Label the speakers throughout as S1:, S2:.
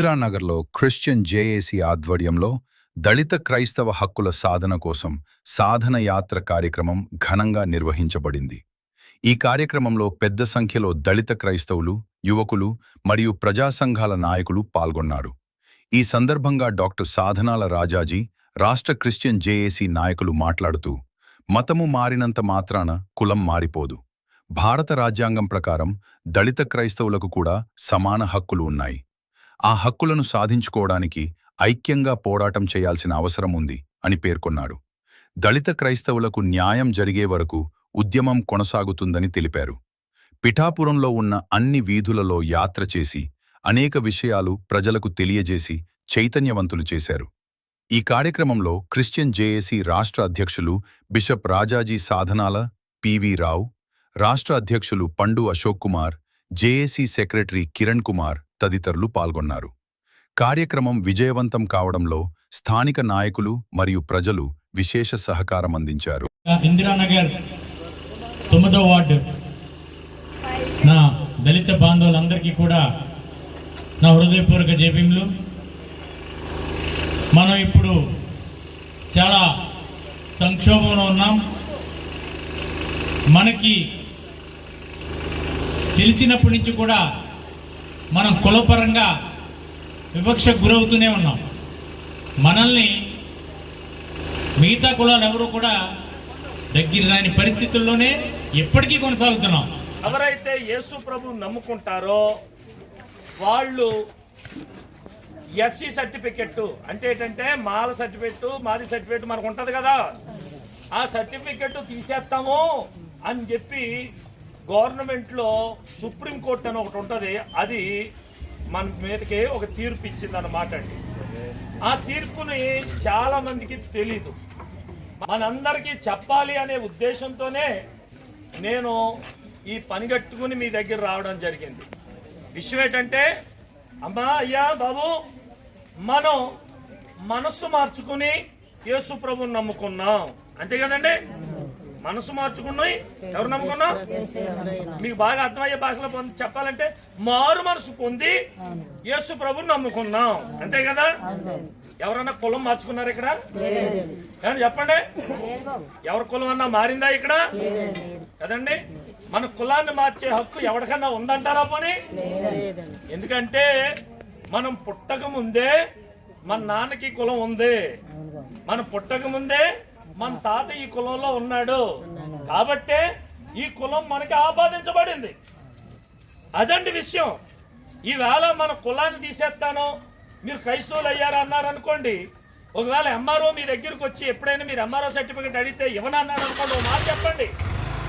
S1: ఇందిరానగర్లో Christian JAC ఆధ్వర్యంలో దళిత క్రైస్తవ హక్కుల సాధన కోసం సాధన యాత్ర కార్యక్రమం ఘనంగా నిర్వహించబడింది. ఈ కార్యక్రమంలో పెద్ద సంఖ్యలో దళిత క్రైస్తవులు, యువకులు మరియు ప్రజా సంఘాల నాయకులు పాల్గొన్నారు. ఈ సందర్భంగా డాక్టర్ సాధనాల రాజాజీ, రాష్ట్ర క్రిస్టియన్ జేఏసీ నాయకులు మాట్లాడుతూ, మతము మారినంత మాత్రాన కులం మారిపోదు. భారత రాజ్యాంగం ప్రకారం దళిత క్రైస్తవులకు కూడా సమాన హక్కులు ఉన్నాయి. ఆ హక్కులను సాధించుకోవడానికి ఐక్యంగా పోరాటం చేయాల్సిన అవసరం ఉంది అని పేర్కొన్నారు. దళిత క్రైస్తవులకు న్యాయం జరిగే వరకు ఉద్యమం కొనసాగుతుందని తెలిపారు. పిఠాపురంలో ఉన్న అన్ని వీధులలో యాత్ర చేసి అనేక విషయాలు ప్రజలకు తెలియజేసి చైతన్యవంతులు చేశారు. ఈ కార్యక్రమంలో క్రిస్టియన్ జేఏసీ రాష్ట్ర అధ్యక్షులు బిషప్ రాజాజీ సాధనాల, పివి రావు, రాష్ట్ర అధ్యక్షులు పండు అశోక్ కుమార్, జేఏసీ సెక్రటరీ కిరణ్ కుమార్ తదితరులు పాల్గొన్నారు. కార్యక్రమం విజయవంతం కావడంలో స్థానిక నాయకులు మరియు ప్రజలు విశేష సహకారం అందించారు.
S2: ఇందిరానగర్ 9వ వార్డు నా దళిత బాంధవులందరికీ కూడా నా హృదయపూర్వక జైభీములు. మనం ఇప్పుడు చాలా సంక్షోభంలో ఉన్నాం. మనకి తెలిసినప్పటి నుంచి కూడా మనం కులపరంగా వివక్షకు గురవుతూనే ఉన్నాం. మనల్ని మిగతా కులాలు ఎవరు కూడా దగ్గర రాని పరిస్థితుల్లోనే ఎప్పటికీ కొనసాగుతున్నాం.
S3: ఎవరైతే యేసు ప్రభు నమ్ముకుంటారో వాళ్ళు ఎస్సీ సర్టిఫికెట్ అంటే ఏంటంటే మాల సర్టిఫికెట్, మాది సర్టిఫికెట్ మనకు ఉంటుంది కదా, ఆ సర్టిఫికెట్ తీసేస్తాము అని చెప్పి గవర్నమెంట్లో సుప్రీంకోర్టు అని ఒకటి ఉంటుంది, అది మన మీదకి ఒక తీర్పు ఇచ్చింది అన్నమాట అండి. ఆ తీర్పుని చాలా మందికి తెలీదు. మనందరికీ చెప్పాలి అనే ఉద్దేశంతోనే నేను ఈ పని కట్టుకుని మీ దగ్గర రావడం జరిగింది. విషయం ఏంటంటే, అమ్మా అయ్యా బాబు, మనం మనస్సు మార్చుకుని యేసు ప్రభుని నమ్ముకున్నాం, అంతే కదండి. మనసు మార్చుకున్నాయి ఎవరు నమ్ముకున్నాం? మీకు బాగా అర్థమయ్యే భాషలో చెప్పాలంటే మారు మనసు పొంది యేసు ప్రభుని నమ్ముకున్నాం, అంతే కదా. ఎవరన్నా కులం మార్చుకున్నారు ఇక్కడ? ఏమన్నా చెప్పండి, ఎవరి కులం అన్నా మారిందా ఇక్కడ? కదండి. మన కులాన్ని మార్చే హక్కు ఎవరికన్నా ఉందంటారా పోనీ? ఎందుకంటే మనం పుట్టక ముందే మన నాన్నకి కులం ఉంది, మనం పుట్టక ముందే మన తాత ఈ కులంలో ఉన్నాడు, కాబట్టే ఈ కులం మనకి ఆపాదించబడింది. అదండి విషయం. ఈవేళ మన కులాన్ని తీసేస్తాను, మీరు క్రైస్తవులు అయ్యారా అన్నారనుకోండి, ఒకవేళ ఎంఆర్ఓ మీ దగ్గరకు వచ్చి ఎప్పుడైనా మీరు ఎంఆర్ఓ సర్టిఫికేట్ అడిగితే ఇవ్వనన్నాడు అనుకోండి, ఒక మాట చెప్పండి,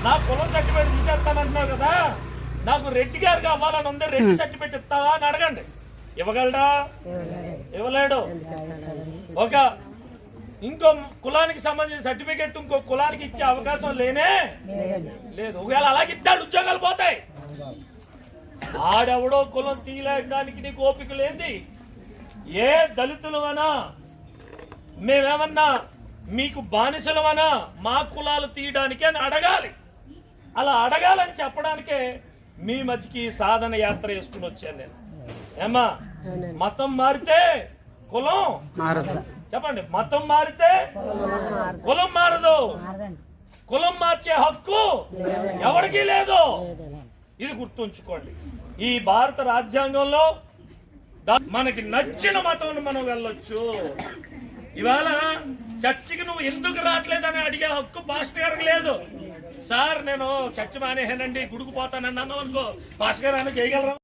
S3: నా కులం సర్టిఫికేట్ తీసేస్తానంటున్నావు కదా, నాకు రెడ్డి గారికి అవ్వాలని ఉంది, రెడ్డి సర్టిఫికేట్ ఇస్తావా అని అడగండి. ఇవ్వగలడా? ఇవ్వలేడు. ఒక ఇంకో కులానికి సంబంధించిన సర్టిఫికెట్ ఇంకో కులానికి ఇచ్చే అవకాశం లేనే లేదు. ఒకవేళ అలాగే ఇద్దాడు ఉద్యోగాలు పోతాయి. ఆడెవడో కులం తీయలేడానికి నీకు ఓపిక లేంది. ఏ దళితులమనా మేమేమన్నా మీకు బానిసలమనా మా కులాలు తీయడానికి అని అడగాలి. అలా అడగాలని చెప్పడానికే మీ మధ్యకి సాధన యాత్ర వేసుకుని వచ్చాను నేను. ఏమా, మతం మారితే కులం చెప్పండి, మతం మారితే కులం మారదు. కులం మార్చే హక్కు ఎవరికీ లేదు. ఇది గుర్తుంచుకోండి. ఈ భారత రాజ్యాంగంలో మనకి నచ్చిన మతం మనం వెళ్ళొచ్చు. ఇవాళ చర్చికి నువ్వు ఎందుకు రావట్లేదని అడిగే హక్కు పాస్టర్ గారికి లేదు. సార్ నేను చర్చి మానేసానండి, గుడికి పోతానని అన్నావు అనుకో, పాస్టర్ గారు అని చేయగలరా?